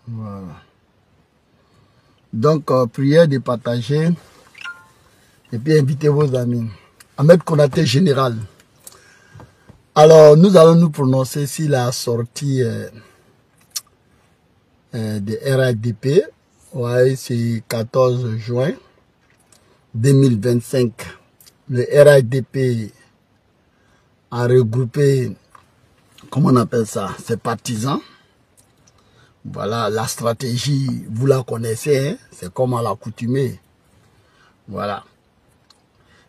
Voilà. Donc, prière de partager. Et puis, invitez vos amis. Ahmed Konaté général. Alors, nous allons nous prononcer sur la sortie de RADP. Ouais, c'est 14 juin 2025. Le RADP a regroupé, comment on appelle ça, ses partisans. Voilà, la stratégie, vous la connaissez, hein? C'est comme à l'accoutumée. Voilà.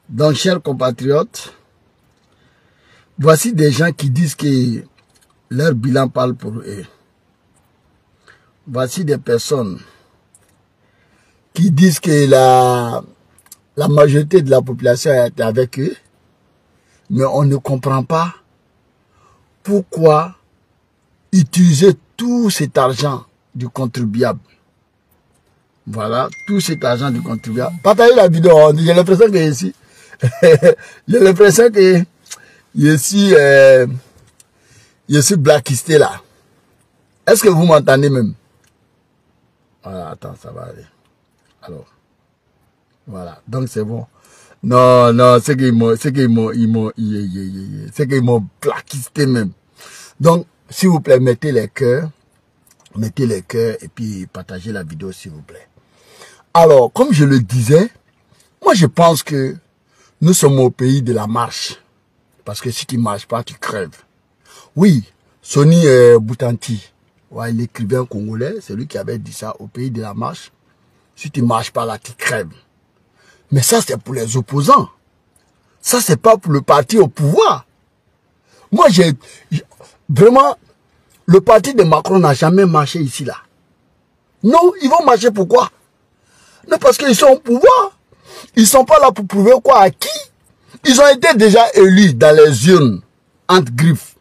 Donc, chers compatriotes, voici des gens qui disent que leur bilan parle pour eux. Voici des personnes qui disent que la majorité de la population est avec eux, mais on ne comprend pas pourquoi utiliser tout cet argent du contribuable. Voilà, tout cet argent du contribuable. Partagez la vidéo, j'ai l'impression que ici, j'ai l'impression que je suis blacklisté là. Est-ce que vous m'entendez même? Voilà, attends, ça va aller. Alors, voilà, donc c'est bon. Non, non, c'est qu'ils m'ont blacklisté même. Donc, s'il vous plaît, mettez les cœurs et puis partagez la vidéo s'il vous plaît. Alors, comme je le disais, moi je pense que nous sommes au pays de la marche. Parce que si tu ne marches pas, tu crèves. Oui, Sonny Boutanti, ouais, l'écrivain congolais, c'est lui qui avait dit ça au pays de la marche. Si tu ne marches pas là, tu crèves. Mais ça, c'est pour les opposants. Ça, c'est pas pour le parti au pouvoir. Moi, vraiment, le parti de Macron n'a jamais marché ici, là. Non, ils vont marcher pourquoi? Non, parce qu'ils sont au pouvoir. Ils ne sont pas là pour prouver quoi à qui? Ils ont été déjà élus dans les urnes, entre griffes.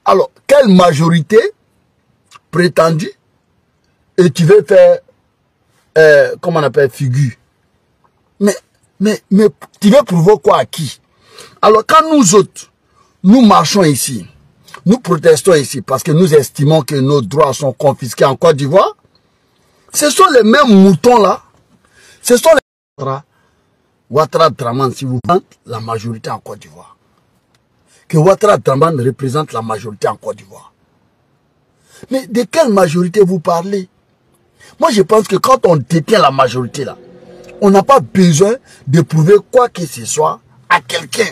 Alors, quelle majorité prétendue? Et tu veux faire, comment on appelle, figure? Mais tu veux prouver quoi à qui? Alors, quand nous autres, nous marchons ici, nous protestons ici, parce que nous estimons que nos droits sont confisqués en Côte d'Ivoire, ce sont les mêmes moutons là, ce sont les... Ouattara Draman, si vous voulez, la majorité en Côte d'Ivoire. Que Ouattara Draman représente la majorité en Côte d'Ivoire. Mais de quelle majorité vous parlez? Moi, je pense que quand on détient la majorité là, on n'a pas besoin de prouver quoi que ce soit à quelqu'un.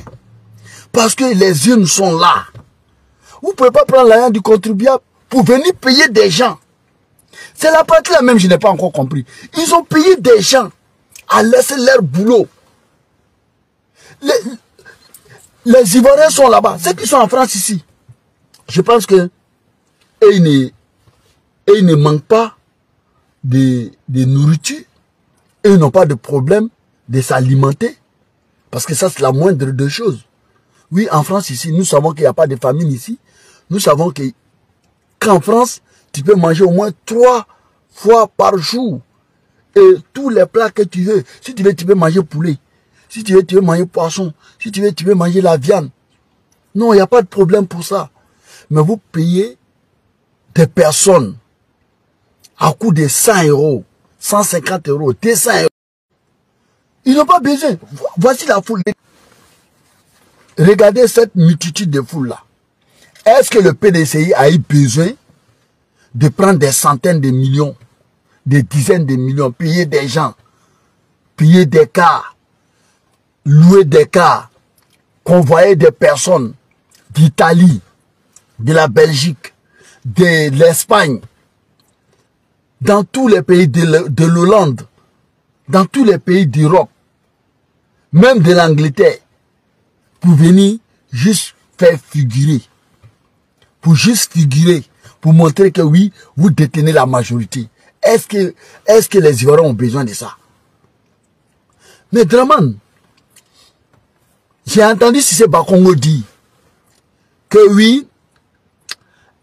Parce que les urnes sont là. Vous ne pouvez pas prendre l'argent du contribuable pour venir payer des gens. C'est la partie là même, je n'ai pas encore compris. Ils ont payé des gens à laisser leur boulot. Les Ivoiriens sont là-bas. Ceux qui sont en France ici, je pense que ils ne manquent pas de nourriture. Et ils n'ont pas de problème de s'alimenter. Parce que ça, c'est la moindre des choses. Oui, en France ici, nous savons qu'il n'y a pas de famine ici. Nous savons qu'en France, tu peux manger au moins 3 fois par jour. Et tous les plats que tu veux. Si tu veux, tu peux manger poulet. Si tu veux manger poisson. Si tu veux manger la viande. Non, il n'y a pas de problème pour ça. Mais vous payez des personnes à coût de 100 euros, 150 euros, 200 euros. Ils n'ont pas besoin. Voici la foule. Regardez cette multitude de foules-là. Est-ce que le PDCI a eu besoin de prendre des centaines de millions, des dizaines de millions, payer des gens, payer des cars, louer des cars, convoyer des personnes d'Italie, de la Belgique, de l'Espagne, dans tous les pays de l'Hollande, dans tous les pays d'Europe, même de l'Angleterre, pour venir juste faire figurer, pour juste figurer, pour montrer que oui, vous détenez la majorité. Est-ce que les Ivoiriens ont besoin de ça? Mais Draman, j'ai entendu Cissé Bakongo dire que oui,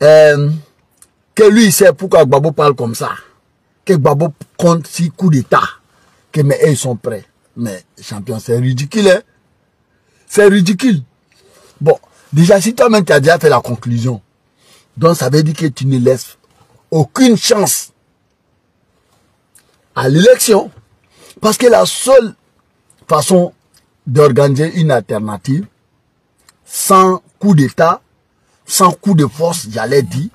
que lui, c'est pourquoi Gbagbo parle comme ça. Que Gbagbo compte 6 coups d'État. Que mais eux, ils sont prêts. Mais champion, c'est ridicule, hein? C'est ridicule. Bon, déjà, si toi-même, tu as déjà fait la conclusion, donc ça veut dire que tu ne laisses aucune chance à l'élection. Parce que la seule façon d'organiser une alternative, sans coup d'État, sans coup de force, j'allais dire,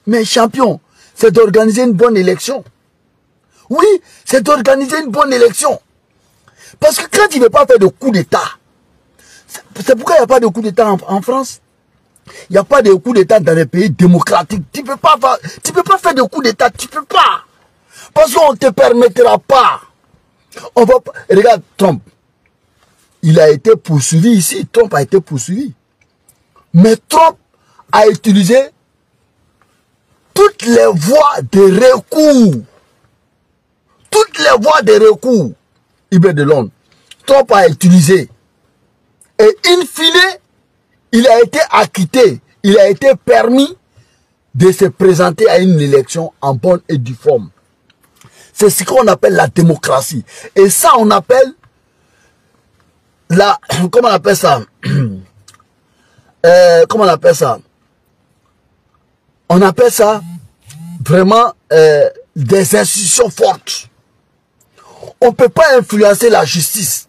mais champion, c'est d'organiser une bonne élection. Oui, c'est d'organiser une bonne élection. Parce que quand tu ne veux pas faire de coup d'État, c'est pourquoi il n'y a pas de coup d'État en France. Il n'y a pas de coup d'État dans les pays démocratiques. Tu ne peux pas faire de coup d'État, tu ne peux pas. Parce qu'on ne te permettra pas. On va pas. Regarde Trump. Il a été poursuivi ici. Trump a été poursuivi. Mais Trump a utilisé toutes les voies de recours. Toutes les voies de recours. Ibn de Londres. Trump a utilisé. Et in fine, il a été acquitté. Il a été permis de se présenter à une élection en bonne et due forme. C'est ce qu'on appelle la démocratie. Et ça, on appelle la... Comment on appelle ça? Comment on appelle ça? On appelle ça vraiment des institutions fortes. On ne peut pas influencer la justice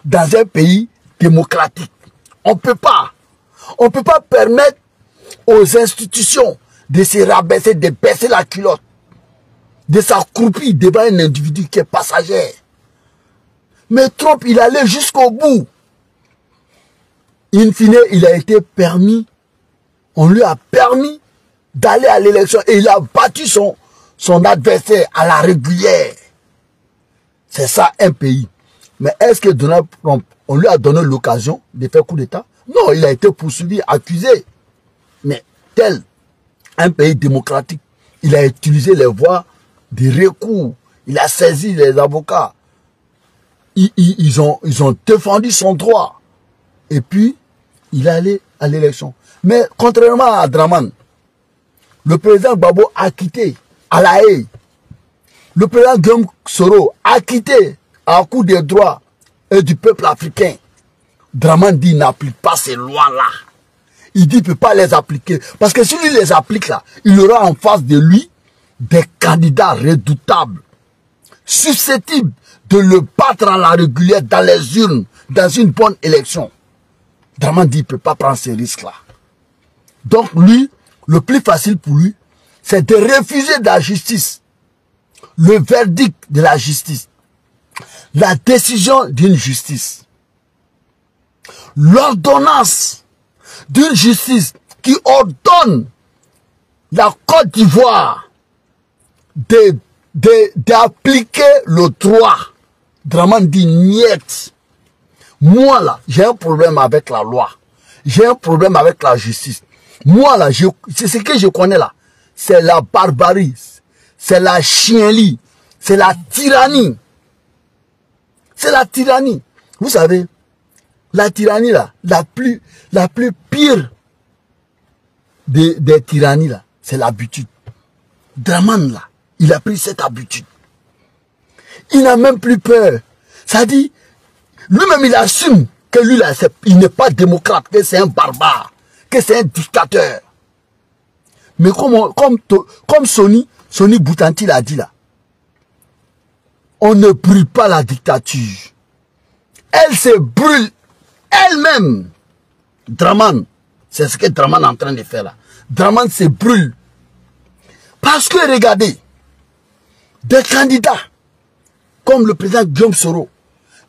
dans un pays démocratique. On ne peut pas. On ne peut pas permettre aux institutions de se rabaisser, de baisser la culotte, de s'accroupir devant un individu qui est passager. Mais Trump, il allait jusqu'au bout. In fine, il a été permis, on lui a permis d'aller à l'élection et il a battu son adversaire à la régulière. C'est ça un pays. Mais est-ce que Donald Trump, on lui a donné l'occasion de faire coup d'État? Non, il a été poursuivi, accusé. Mais tel un pays démocratique, il a utilisé les voies de recours. Il a saisi les avocats. Ils ont défendu son droit. Et puis, il est allé à l'élection. Mais contrairement à Draman, le président Gbagbo a quitté à La Haye. Le président Guillaume Soro a quitté à coup des droits et du peuple africain. Draman dit n'applique pas ces lois-là. Il dit qu'il ne peut pas les appliquer. Parce que si lui les applique là, il aura en face de lui des candidats redoutables, susceptibles de le battre à la régulière dans les urnes, dans une bonne élection. Draman dit qu'il ne peut pas prendre ces risques-là. Donc lui, le plus facile pour lui, c'est de refuser de la justice, le verdict de la justice, la décision d'une justice, l'ordonnance d'une justice qui ordonne la Côte d'Ivoire d'appliquer le droit. Draman dit niet. Moi là, j'ai un problème avec la loi. J'ai un problème avec la justice. Moi là, c'est ce que je connais là. C'est la barbarie. C'est la chienlit. C'est la tyrannie. C'est la tyrannie. Vous savez, la tyrannie là, la plus pire des tyrannies là, c'est l'habitude. Draman là, il a pris cette habitude. Il n'a même plus peur. Ça dit, lui-même il assume que lui là, il n'est pas démocrate, que c'est un barbare, que c'est un dictateur. Mais comme Soni Boutanti l'a dit là, on ne brûle pas la dictature. Elle se brûle elle-même. Draman, c'est ce que Draman est en train de faire là. Draman se brûle. Parce que regardez, des candidats comme le président Guillaume Soro,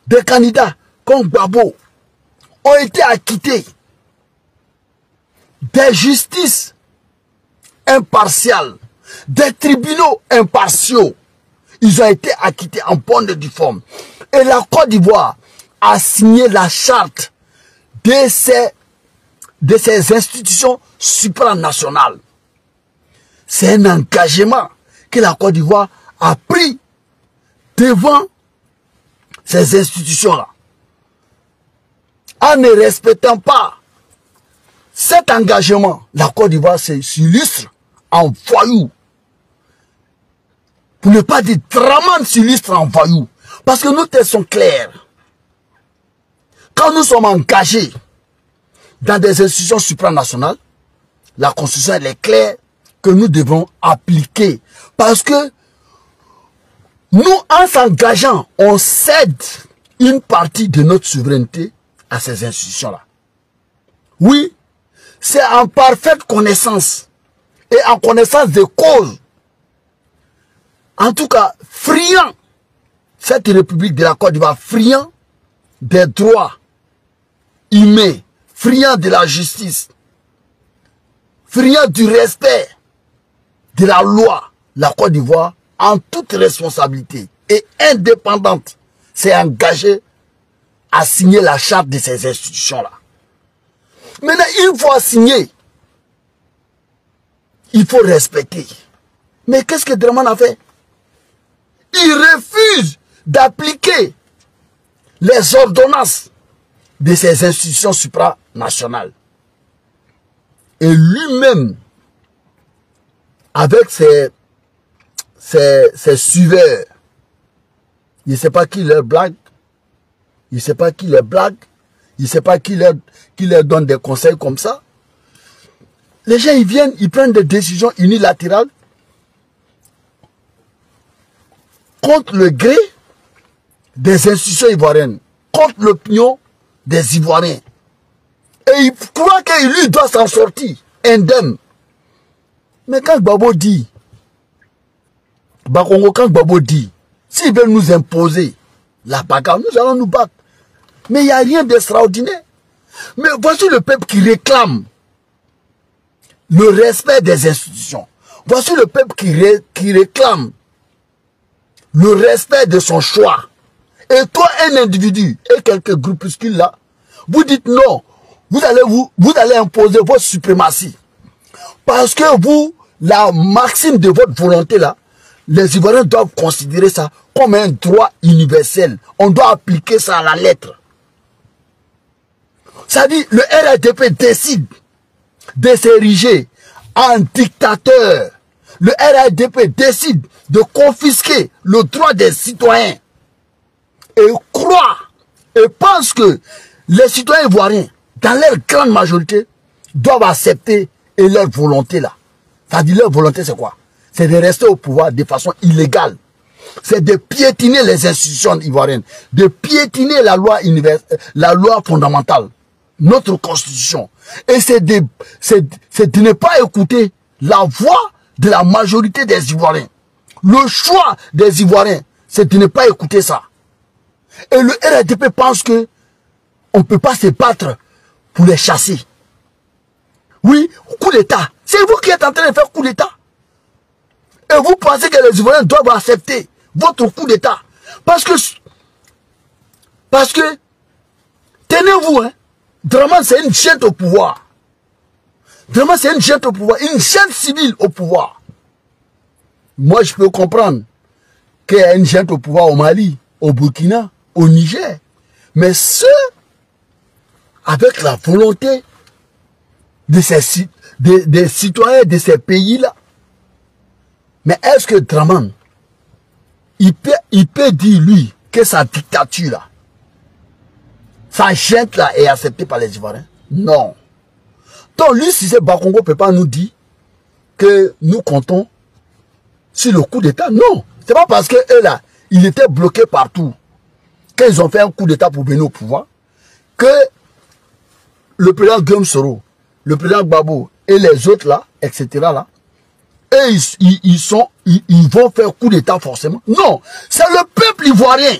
des candidats comme Gbagbo ont été acquittés des justices impartiales, des tribunaux impartiaux. Ils ont été acquittés en bonne et due forme. Et la Côte d'Ivoire a signé la charte de ces institutions supranationales. C'est un engagement que la Côte d'Ivoire a pris devant ces institutions-là. En ne respectant pas cet engagement, la Côte d'Ivoire s'illustre en voyou. Pour ne pas dire Draman s'illustre en voyou. Parce que nos textes sont clairs. Quand nous sommes engagés dans des institutions supranationales, la Constitution elle est claire que nous devons appliquer. Parce que Nous, en s'engageant, on cède une partie de notre souveraineté à ces institutions-là. Oui, c'est en parfaite connaissance et en connaissance des causes. En tout cas, friand, cette République de la Côte d'Ivoire, friand des droits humains, friand de la justice, friand du respect de la loi, la Côte d'Ivoire, en toute responsabilité et indépendante, s'est engagée à signer la charte de ces institutions-là. Maintenant, une fois signé, il faut respecter. Mais qu'est-ce que Dramane a fait? Il refuse d'appliquer les ordonnances de ces institutions supranationales. Et lui-même, avec ses suiveurs, il ne sait pas qui leur blague, il ne sait pas qui leur blague, il ne sait pas qui leur donne des conseils comme ça. Les gens, ils viennent, ils prennent des décisions unilatérales contre le gré des institutions ivoiriennes, contre l'opinion des Ivoiriens. Et il croit que lui doit s'en sortir, indemne. Mais quand Gbagbo dit, quand Gbagbo dit, s'ils veulent nous imposer la bagarre, nous allons nous battre. Mais il n'y a rien d'extraordinaire. Mais voici le peuple qui réclame le respect des institutions. Voici le peuple qui réclame le respect de son choix. Et toi, un individu et quelques groupuscules là, vous dites non, vous allez imposer votre suprématie. Parce que vous, la maxime de votre volonté là, les Ivoiriens doivent considérer ça comme un droit universel. On doit appliquer ça à la lettre. Ça dit, le RHDP décide de s'ériger en dictateur. Le RHDP décide de confisquer le droit des citoyens. Et croit et pense que les citoyens ivoiriens, dans leur grande majorité, doivent accepter et leur volonté là. Ça dit, leur volonté c'est quoi? C'est de rester au pouvoir de façon illégale. C'est de piétiner les institutions ivoiriennes, de piétiner la loi fondamentale, notre constitution. Et c'est de ne pas écouter la voix de la majorité des Ivoiriens. Le choix des Ivoiriens, c'est de ne pas écouter ça. Et le RHDP pense que on ne peut pas se battre pour les chasser. Oui, coup d'État. C'est vous qui êtes en train de faire coup d'État. Et vous pensez que les Ivoiriens doivent accepter votre coup d'État. Parce que, tenez-vous, hein, Dramane c'est une junte au pouvoir. Dramane c'est une junte au pouvoir, une junte civile au pouvoir. Moi je peux comprendre qu'il y a une junte au pouvoir au Mali, au Burkina, au Niger. Mais ceux avec la volonté des citoyens de ces pays-là. Mais est-ce que Dramane, il peut dire, lui, que sa dictature, là, sa junte, là, est acceptée par les Ivoiriens? Non. Donc, lui, si c'est Bakongo, ne peut pas nous dire que nous comptons sur le coup d'État. Non. C'est pas parce que eux, là, ils étaient bloqués partout, qu'ils ont fait un coup d'État pour venir au pouvoir, que le président Guillaume Soro, le président Gbagbo et les autres, là, etc., là, et ils vont faire coup d'État forcément. Non, c'est le peuple ivoirien.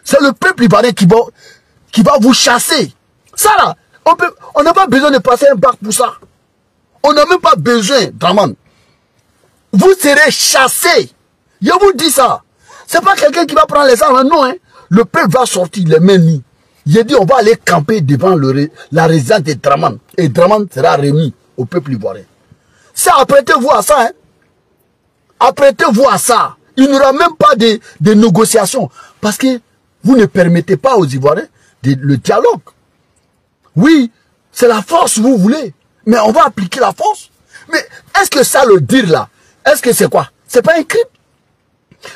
C'est le peuple ivoirien qui va vous chasser. Ça là, on n'a pas besoin de passer un bac pour ça. On n'a même pas besoin, Dramane. Vous serez chassés. Je vous dis ça. C'est pas quelqu'un qui va prendre les armes, non. Hein. Le peuple va sortir les mains nues. Il dit on va aller camper devant la résidence de Dramane. Et Dramane sera remis au peuple ivoirien. Ça, apprêtez-vous à ça. Hein. Apprêtez-vous à ça. Il n'y aura même pas de négociation. Parce que vous ne permettez pas aux Ivoiriens le dialogue. Oui, c'est la force vous voulez. Mais on va appliquer la force. Mais est-ce que ça le dire là, est-ce que c'est quoi? C'est pas un crime.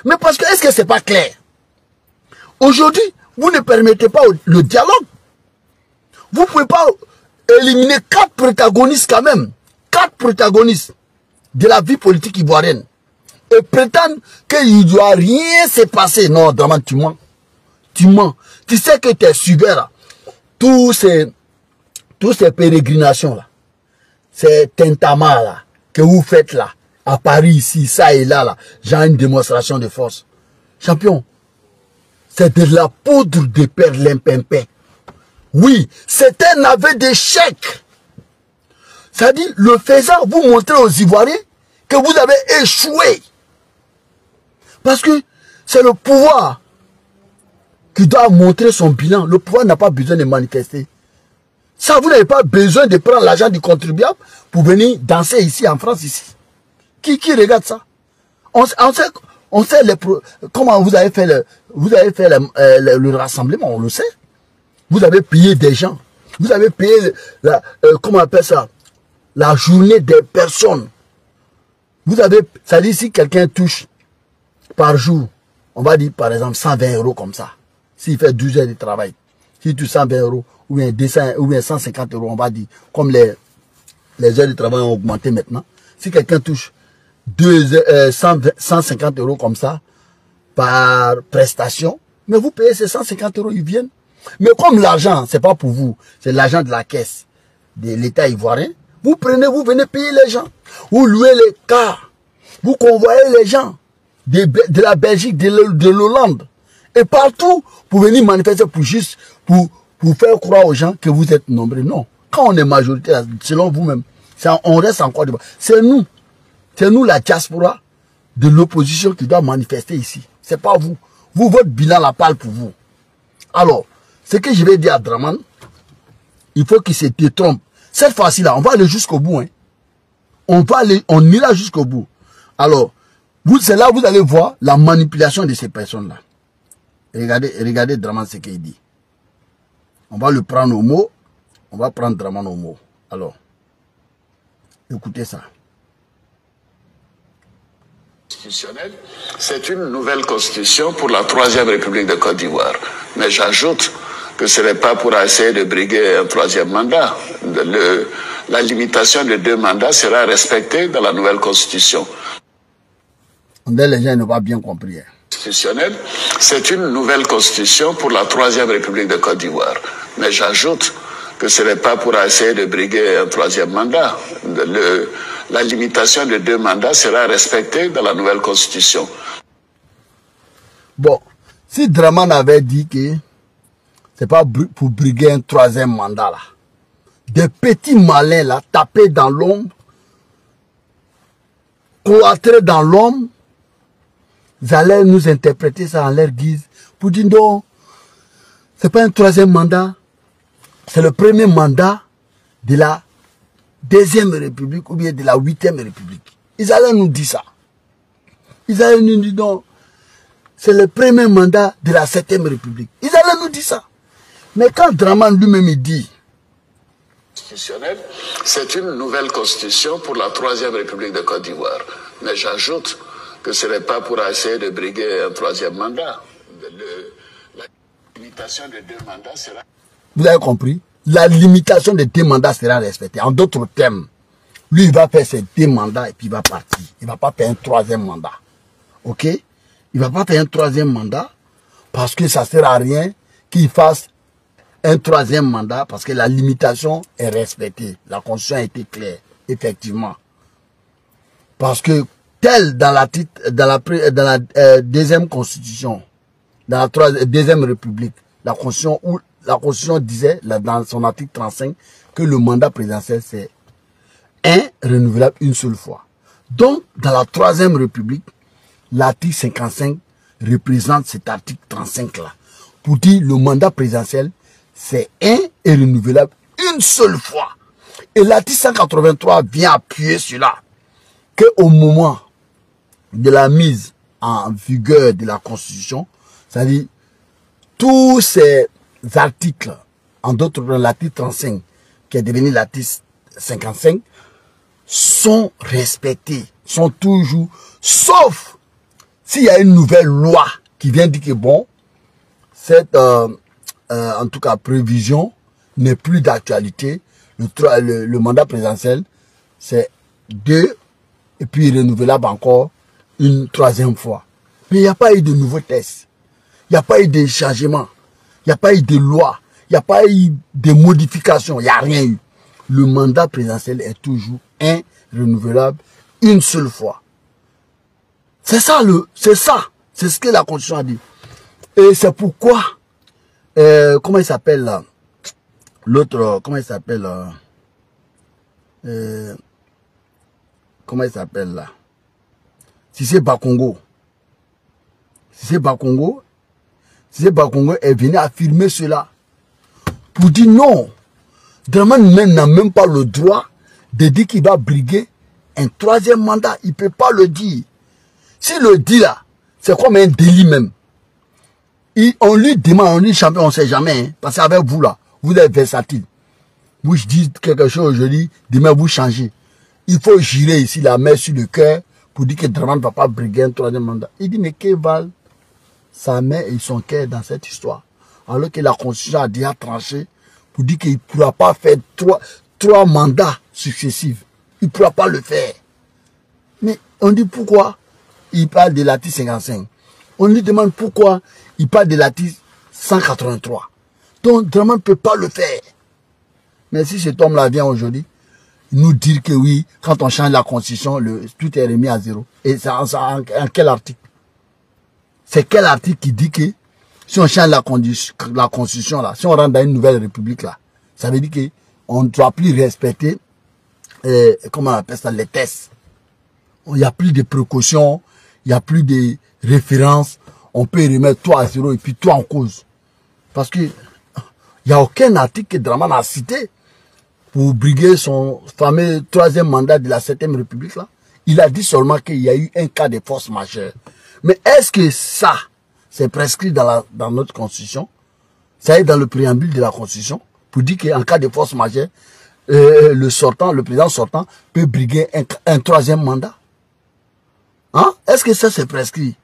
Mais parce que est-ce que c'est pas clair? Aujourd'hui, vous ne permettez pas le dialogue. Vous ne pouvez pas éliminer 4 protagonistes quand même. 4 protagonistes de la vie politique ivoirienne. et prétendre qu'il ne doit rien se passer. Non, Draman, tu mens. Tu mens. Tu sais que tu es suiveur là. Tous ces pérégrinations là, ces tintamas là, que vous faites là, à Paris, ici, ça et là, genre une démonstration de force. Champion, c'est de la poudre de perlimpinpin. Oui, c'est un aveu d'échec. C'est-à-dire, le faisant, vous montrez aux Ivoiriens que vous avez échoué. Parce que c'est le pouvoir qui doit montrer son bilan. Le pouvoir n'a pas besoin de manifester. Ça, vous n'avez pas besoin de prendre l'argent du contribuable pour venir danser ici, en France, ici. Qui regarde ça? On sait comment vous avez fait le rassemblement, on le sait. Vous avez payé des gens. Vous avez payé, comment on appelle ça? La journée des personnes. Vous avez, ça dit si quelqu'un touche par jour, on va dire par exemple 120 € comme ça. S'il fait 12 heures de travail, s'il touche 120 € ou bien 200 ou bien 150 €, on va dire, comme les heures de travail ont augmenté maintenant. Si quelqu'un touche 150 € comme ça, par prestation, mais vous payez ces 150 €, ils viennent. Mais comme l'argent, c'est pas pour vous, c'est l'argent de la caisse de l'État ivoirien, vous prenez, vous venez payer les gens. Vous louez les cars. Vous convoyez les gens de la Belgique, de l'Hollande. Et partout, pour venir manifester pour faire croire aux gens que vous êtes nombreux. Non. Quand on est majoritaire, selon vous-même, on reste encore devant. C'est nous la diaspora de l'opposition qui doit manifester ici. C'est pas vous. Vous, votre bilan la parle pour vous. Alors, ce que je vais dire à Draman, il faut qu'il se détrompe. Cette fois-ci là, on va aller jusqu'au bout. Hein. On ira jusqu'au bout. Alors, c'est là vous allez voir la manipulation de ces personnes-là. Regardez Draman ce qu'il dit. On va le prendre au mot. On va prendre Draman au mot. Alors, écoutez ça. C'est une nouvelle constitution pour la 3e République de Côte d'Ivoire. Mais j'ajoute que ce n'est pas pour essayer de briguer un 3e mandat. La limitation de 2 mandats sera respectée dans la nouvelle constitution. Les gens n'ont pas bien compris. C'est une nouvelle constitution pour la 3e République de Côte d'Ivoire. Mais j'ajoute que ce n'est pas pour essayer de briguer un 3e mandat. La limitation de 2 mandats sera respectée dans la nouvelle constitution. Bon, si Draman avait dit que c'est pas pour briguer un 3e mandat là, des petits malins là, tapés dans l'ombre, cloîtrés dans l'ombre, ils allaient nous interpréter ça en leur guise pour dire non, c'est pas un 3e mandat, c'est le premier mandat de la 2e République ou bien de la 8e République. Ils allaient nous dire ça. Ils allaient nous dire non, c'est le premier mandat de la 7e République. Ils allaient nous dire ça. Mais quand Draman lui-même dit, c'est une nouvelle constitution pour la 3e République de Côte d'Ivoire. Mais j'ajoute que ce n'est pas pour essayer de briguer un 3e mandat. La limitation de 2 mandats sera... Vous avez compris? La limitation de 2 mandats sera respectée. En d'autres termes, lui, il va faire ses 2 mandats et puis il va partir. Il ne va pas faire un 3e mandat. Ok? Il ne va pas faire un 3e mandat parce que ça ne sert à rien qu'il fasse un 3e mandat parce que la limitation est respectée. La constitution a été claire, effectivement. Parce que tel dans la 2e constitution, dans la 2e République, la constitution disait dans son article 35 que le mandat présidentiel c'est renouvelable une seule fois. Donc, dans la 3e République, l'article 55 représente cet article 35 là. Pour dire le mandat présidentiel c'est renouvelable une seule fois. Et l'article 183 vient appuyer cela. Qu'au moment de la mise en vigueur de la Constitution, c'est-à-dire tous ces articles, en d'autres termes l'article 35, qui est devenu l'article 55, sont respectés, sont toujours, sauf s'il y a une nouvelle loi qui vient dire que bon, cette en tout cas prévision n'est plus d'actualité. Le mandat présidentiel c'est 2 et puis renouvelable encore une troisième fois. Mais il n'y a pas eu de nouveaux tests. Il n'y a pas eu de changements. Il n'y a pas eu de loi. Il n'y a pas eu de modifications. Il n'y a rien eu. Le mandat présidentiel est toujours renouvelable une seule fois. C'est ça, c'est ce que la Constitution a dit. Et c'est pourquoi, comment il s'appelle là? L'autre, comment il s'appelle là? Comment il s'appelle là? Cissé Bakongo. Cissé Bakongo est venu affirmer cela. Pour dire non. Dramane n'a même pas le droit de dire qu'il va briguer un troisième mandat. Il ne peut pas le dire. S'il le dit là, c'est comme un délit même. On lui demande, on lui champion, on ne sait jamais. Hein, parce qu'avec vous là, vous êtes versatile. Vous dites quelque chose aujourd'hui, demain vous changez. Il faut jurer ici la main sur le cœur pour dire que Dramane ne va pas briguer un troisième mandat. Il dit mais que valent sa main et son cœur dans cette histoire? Alors que la Constitution a déjà tranché pour dire qu'il ne pourra pas faire trois mandats successifs. Il ne pourra pas le faire. Mais on dit pourquoi il parle de l'article 55. On lui demande pourquoi il parle de l'article 183. Donc Dramane ne peut pas le faire. Mais si cet homme-là vient aujourd'hui nous dire que oui, quand on change la Constitution, tout est remis à zéro. Et c'est en quel article? C'est quel article qui dit que si on change la Constitution, là, si on rentre dans une nouvelle république, là, ça veut dire qu'on ne doit plus respecter, comment on appelle ça, les tests. Il n'y a plus de précautions, il n'y a plus de références. On peut remettre toi à zéro et puis toi en cause. Parce que il n'y a aucun article que Dramane a cité pour briguer son fameux troisième mandat de la 7e République. Là. Il a dit seulement qu'il y a eu un cas de force majeure. Mais est-ce que ça, c'est prescrit dans notre Constitution? Ça est dans le préambule de la Constitution pour dire qu'en cas de force majeure, le président sortant peut briguer un troisième mandat. Hein? Est-ce que ça, c'est prescrit?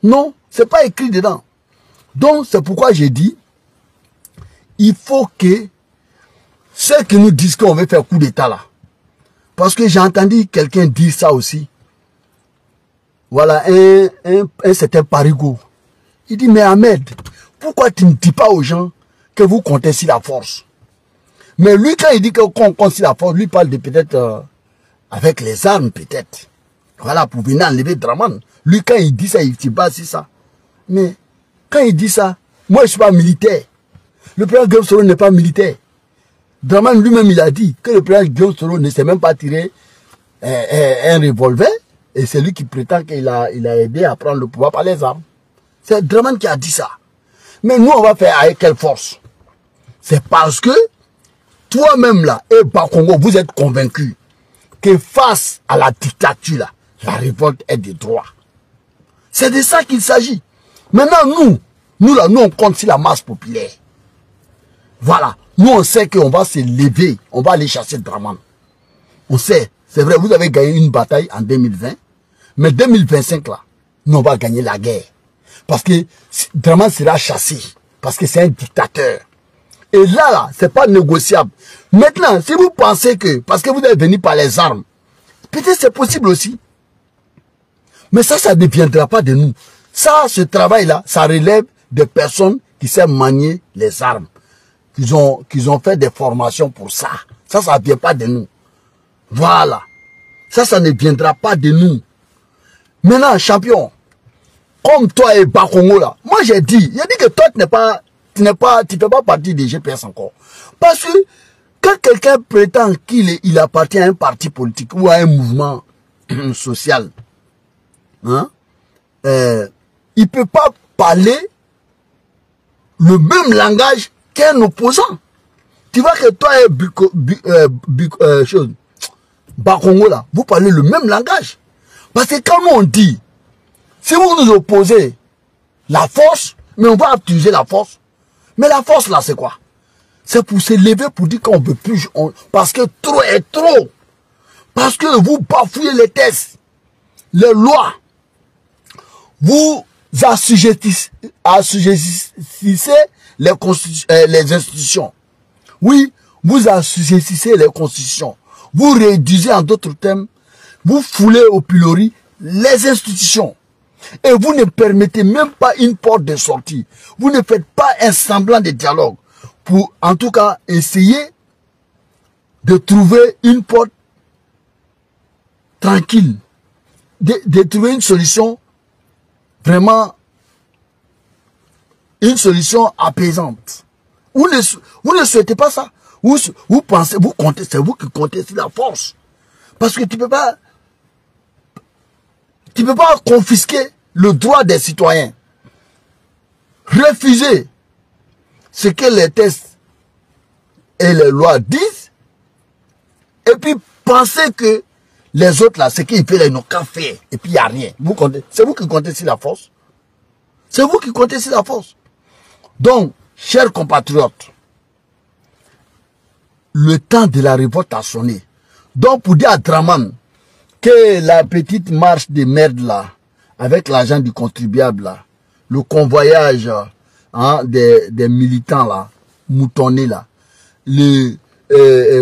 Non, c'est pas écrit dedans. Donc, c'est pourquoi j'ai dit, il faut que ceux qui nous disent qu'on veut faire coup d'État là, parce que j'ai entendu quelqu'un dire ça aussi. Voilà, un certain Parigo. Il dit, mais Ahmed, pourquoi tu ne dis pas aux gens que vous comptez sur la force? Mais lui, quand il dit qu'on compte sur la force, lui parle de peut-être avec les armes, peut-être. Voilà, pour venir enlever Dramane. Lui, quand il dit ça, il se base sur ça. Mais quand il dit ça, moi, je ne suis pas militaire. Le président Guillaume Soro n'est pas militaire. Dramane lui-même, il a dit que le président Guillaume Soro ne sait même pas tirer un revolver. Et c'est lui qui prétend qu'il a aidé à prendre le pouvoir par les armes. C'est Dramane qui a dit ça. Mais nous, on va faire avec quelle force? C'est parce que toi-même là, et Bakongo, vous êtes convaincus que face à la dictature là, la révolte est de droit. C'est de ça qu'il s'agit. Maintenant, nous là, on compte sur la masse populaire. Voilà. Nous, on sait qu'on va se lever, on va aller chasser Dramane. On sait. C'est vrai, vous avez gagné une bataille en 2020, mais 2025 là, nous on va gagner la guerre. Parce que Dramane sera chassé, parce que c'est un dictateur. Et là, c'est pas négociable. Maintenant, si vous pensez que, parce que vous êtes venu par les armes, peut-être c'est possible aussi. Mais ça ne deviendra pas de nous. Ça, ce travail-là, ça relève des personnes qui savent manier les armes. Qu'ils ont fait des formations pour ça. Ça ne vient pas de nous. Voilà. Ça ne viendra pas de nous. Maintenant, champion, comme toi et Bakongo là, moi j'ai dit que toi tu ne fais pas partie des GPS encore. Parce que quand quelqu'un prétend qu'il appartient à un parti politique ou à un mouvement social, hein, il ne peut pas parler le même langage qu'un opposant. Tu vois que toi et Bakongo là, vous parlez le même langage. Parce que quand on dit, si vous nous opposez la force, mais on va utiliser la force. Mais la force là, c'est quoi? C'est pour se lever pour dire qu'on ne peut plus. Parce que trop est trop. Parce que vous bafouillez les tests, les lois. Vous assujettissez les institutions. Oui, vous assujettissez les constitutions. Vous réduisez en d'autres termes, vous foulez au pilori les institutions. Et vous ne permettez même pas une porte de sortie. Vous ne faites pas un semblant de dialogue pour, en tout cas, essayer de trouver une porte tranquille, de trouver une solution vraiment, une solution apaisante. Vous ne souhaitez pas ça. Vous pensez, vous comptez, c'est vous qui comptez sur la force. Parce que tu peux pas confisquer le droit des citoyens. Refuser ce que les textes et les lois disent. Et puis penser que les autres là, ce qu'ils font là, ils n'ont qu'à faire. Et puis il n'y a rien. Vous comptez. C'est vous qui comptez sur la force. C'est vous qui comptez sur la force. Donc, chers compatriotes, le temps de la révolte a sonné. Donc, pour dire à Draman que la petite marche de merde là, avec l'argent du contribuable là, le convoyage hein, des militants là, moutonnés là,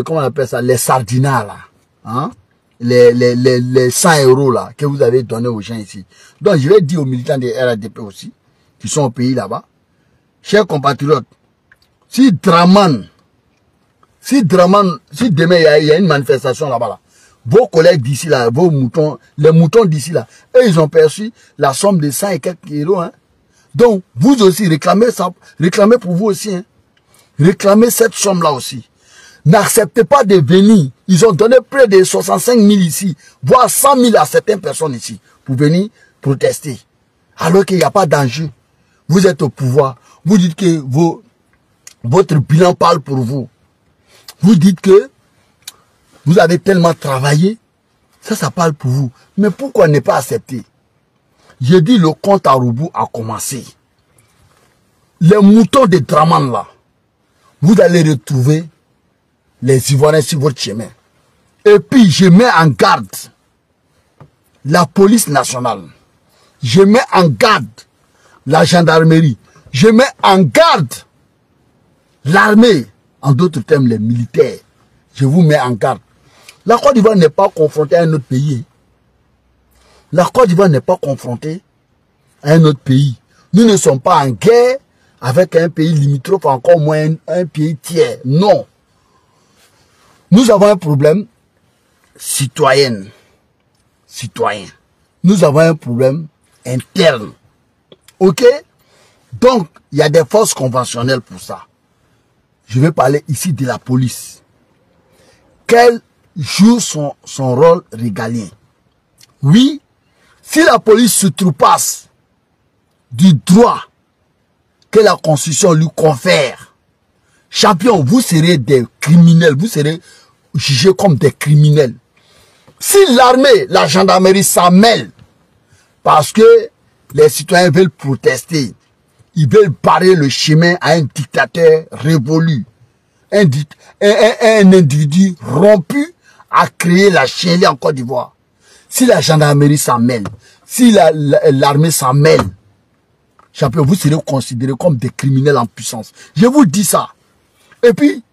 comment on appelle ça, les sardinats là, hein, les 100 € là, que vous avez donné aux gens ici. Donc, je vais dire aux militants des RADP aussi, qui sont au pays là-bas, chers compatriotes, si demain il y a une manifestation là-bas, là, vos collègues d'ici là, vos moutons, les moutons d'ici là, eux, ils ont perçu la somme de 100 et quelques euros. Hein. Donc, vous aussi, réclamez ça, réclamez pour vous aussi. Hein. Réclamez cette somme-là aussi. N'acceptez pas de venir. Ils ont donné près de 65 000 ici, voire 100 000 à certaines personnes ici, pour venir protester. Alors qu'il n'y a pas d'enjeu. Vous êtes au pouvoir. Vous dites que votre bilan parle pour vous. Vous dites que vous avez tellement travaillé, ça parle pour vous. Mais pourquoi ne pas accepter? J'ai dit le compte à rebours a commencé. Les moutons de Draman là, vous allez retrouver les Ivoiriens sur votre chemin. Et puis je mets en garde la police nationale. Je mets en garde la gendarmerie. Je mets en garde l'armée. En d'autres termes, les militaires. Je vous mets en garde. La Côte d'Ivoire n'est pas confrontée à un autre pays. La Côte d'Ivoire n'est pas confrontée à un autre pays. Nous ne sommes pas en guerre avec un pays limitrophe, encore moins un pays tiers. Non. Nous avons un problème citoyen. Nous avons un problème interne. Ok? Donc, il y a des forces conventionnelles pour ça. Je vais parler ici de la police. Quel joue son rôle régalien? Oui, si la police se troupasse du droit que la Constitution lui confère, champion, vous serez des criminels, vous serez jugés comme des criminels. Si l'armée, la gendarmerie s'en mêle, parce que les citoyens veulent protester, ils veulent barrer le chemin à un dictateur révolu, un individu rompu à créer la chienlit en Côte d'Ivoire. Si la gendarmerie s'en mêle, si l'armée s'en mêle, champion, vous serez considérés comme des criminels en puissance. Je vous dis ça. Et puis,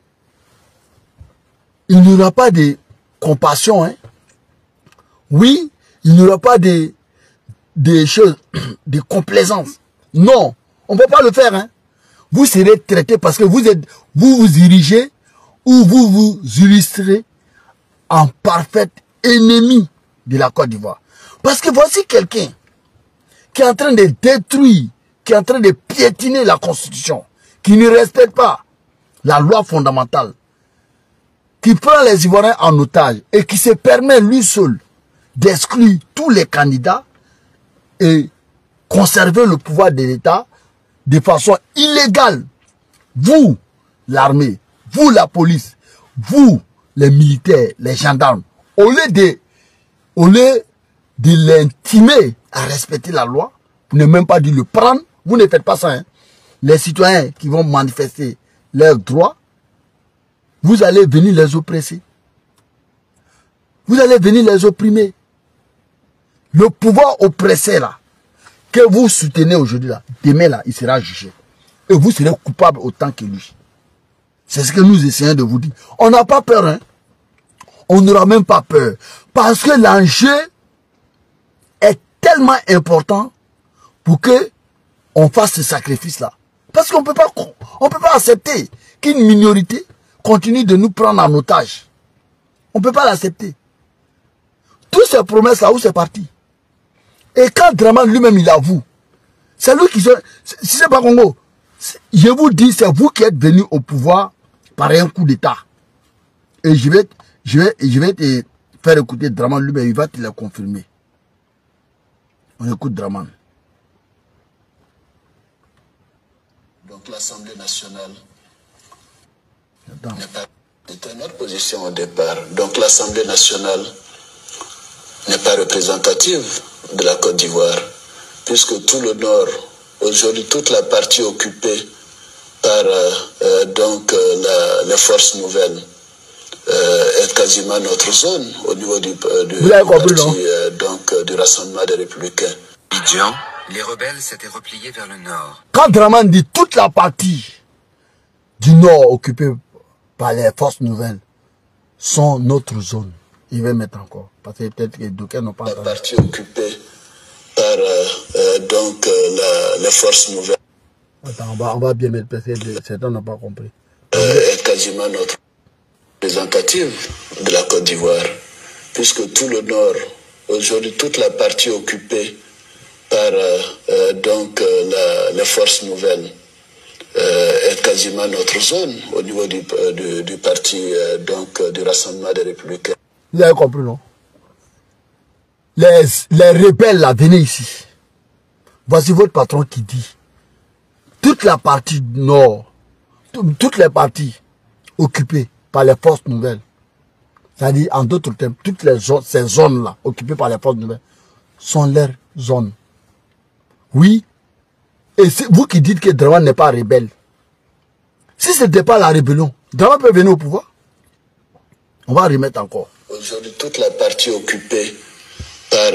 il n'y aura pas de compassion. Hein. Oui, il n'y aura pas de choses, de complaisance. Non, on ne peut pas le faire. Hein. Vous serez traités parce que vous vous dirigez ou vous vous illustrez en parfait ennemi de la Côte d'Ivoire. Parce que voici quelqu'un qui est en train de détruire, qui est en train de piétiner la Constitution, qui ne respecte pas la loi fondamentale, qui prend les Ivoiriens en otage et qui se permet lui seul d'exclure tous les candidats et conserver le pouvoir de l'État de façon illégale. Vous, l'armée, vous, la police, vous, les militaires, les gendarmes, au lieu de l'intimer à respecter la loi, vous n'avez même pas dû le prendre, vous ne faites pas ça. Hein. Les citoyens qui vont manifester leurs droits, vous allez venir les oppresser. Vous allez venir les opprimer. Le pouvoir oppressé là, que vous soutenez aujourd'hui là, demain là, il sera jugé. Et vous serez coupable autant que lui. C'est ce que nous essayons de vous dire. On n'a pas peur, hein. On n'aura même pas peur. Parce que l'enjeu tellement important pour que on fasse ce sacrifice-là. Parce qu'on peut pas accepter qu'une minorité continue de nous prendre en otage. On ne peut pas l'accepter. Toutes ces promesses-là, où c'est parti? Et quand Dramane lui-même, il avoue, c'est lui qui... Si c'est pas Congo, je vous dis, c'est vous qui êtes venu au pouvoir par un coup d'État. Et je vais te faire écouter Dramane lui-même, il va te le confirmer. On écoute Dramane. Donc l'Assemblée nationale c'était notre position au départ. Donc l'Assemblée nationale n'est pas représentative de la Côte d'Ivoire, puisque tout le nord, aujourd'hui toute la partie occupée par les forces nouvelles est quasiment notre zone au niveau du Rassemblement des Républicains. Abidjan, les rebelles s'étaient repliés vers le nord. Quand Dramane dit toute la partie du nord occupée par les forces nouvelles sont notre zone, il va mettre encore, parce que peut-être que d'aucuns n'ont pas la partie occupée par les forces nouvelles. Attends, on va bien mettre, parce que certains n'ont pas compris. Est quasiment notre représentative de la Côte d'Ivoire, puisque tout le nord, aujourd'hui toute la partie occupée par les forces nouvelles est quasiment notre zone au niveau du parti du Rassemblement des Républicains. Vous avez compris, non? Les rebelles là, venez ici. Voici votre patron qui dit toute la partie nord, toutes les parties occupées par les forces nouvelles, c'est-à-dire en d'autres termes, toutes ces zones-là occupées par les forces nouvelles sont leurs zones. Oui. Et c'est vous qui dites que Dramane n'est pas rebelle. Si ce n'était pas la rébellion, Dramane peut venir au pouvoir. On va remettre encore. Aujourd'hui, toute la partie occupée par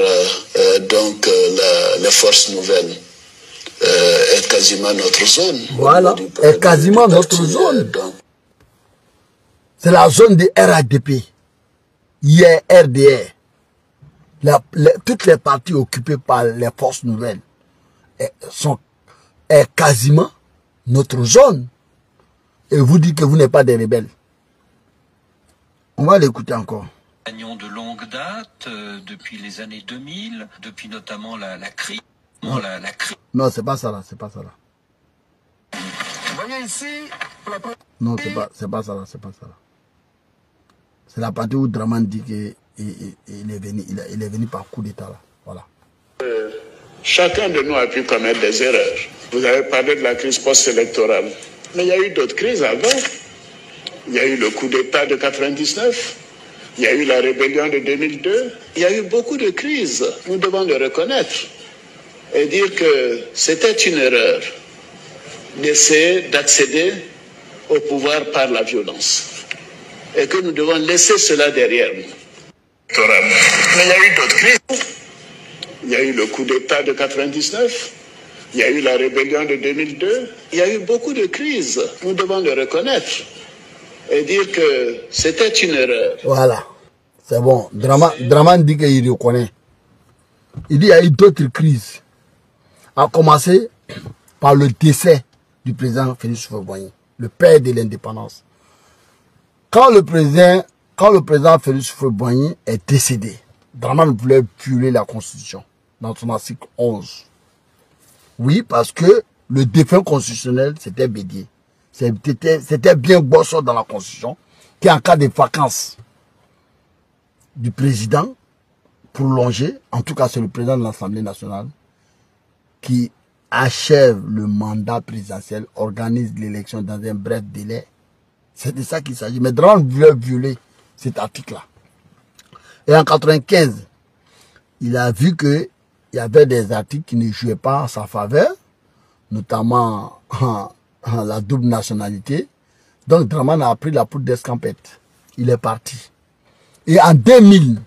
les forces nouvelles est quasiment notre zone. Voilà, est quasiment notre zone. C'est la zone de RADP. Hier, RDR. Toutes les parties occupées par les forces nouvelles est quasiment notre zone. Et vous dites que vous n'êtes pas des rebelles. On va l'écouter encore. De longue date, depuis les années 2000, depuis notamment la crise. Non, c'est pas ça là, c'est pas ça là. Vous voyez ici, non, c'est pas ça là, c'est pas ça là. C'est la partie où Dramane dit qu'il est venu par coup d'État là. Voilà. Chacun de nous a pu commettre des erreurs. Vous avez parlé de la crise post-électorale. Mais il y a eu d'autres crises avant. Il y a eu le coup d'État de 99. Il y a eu la rébellion de 2002. Il y a eu beaucoup de crises. Nous devons le reconnaître. Et dire que c'était une erreur d'essayer d'accéder au pouvoir par la violence. Et que nous devons laisser cela derrière nous. Mais il y a eu d'autres crises. Il y a eu le coup d'État de 99. Il y a eu la rébellion de 2002. Il y a eu beaucoup de crises. Nous devons le reconnaître. Et dire que c'était une erreur. Voilà. C'est bon. Dramane dit qu'il reconnaît. Il dit qu'il y a eu d'autres crises. A commencer par le décès du président Félix Houphouët-Boigny, le père de l'indépendance. Quand le président Félix Houphouët-Boigny est décédé, Dramane voulait violer la Constitution dans son article 11. Oui, parce que le défunt constitutionnel, c'était Bédier. C'était bien bossé dans la Constitution, qui en cas de vacances du président prolongé, en tout cas c'est le président de l'Assemblée nationale, qui achève le mandat présidentiel, organise l'élection dans un bref délai. C'est de ça qu'il s'agit. Mais Dramane voulait violer cet article-là. Et en 1995, il a vu qu'il y avait des articles qui ne jouaient pas en sa faveur, notamment la double nationalité. Donc Dramane a pris la poudre d'escampette. Il est parti. Et en 2000,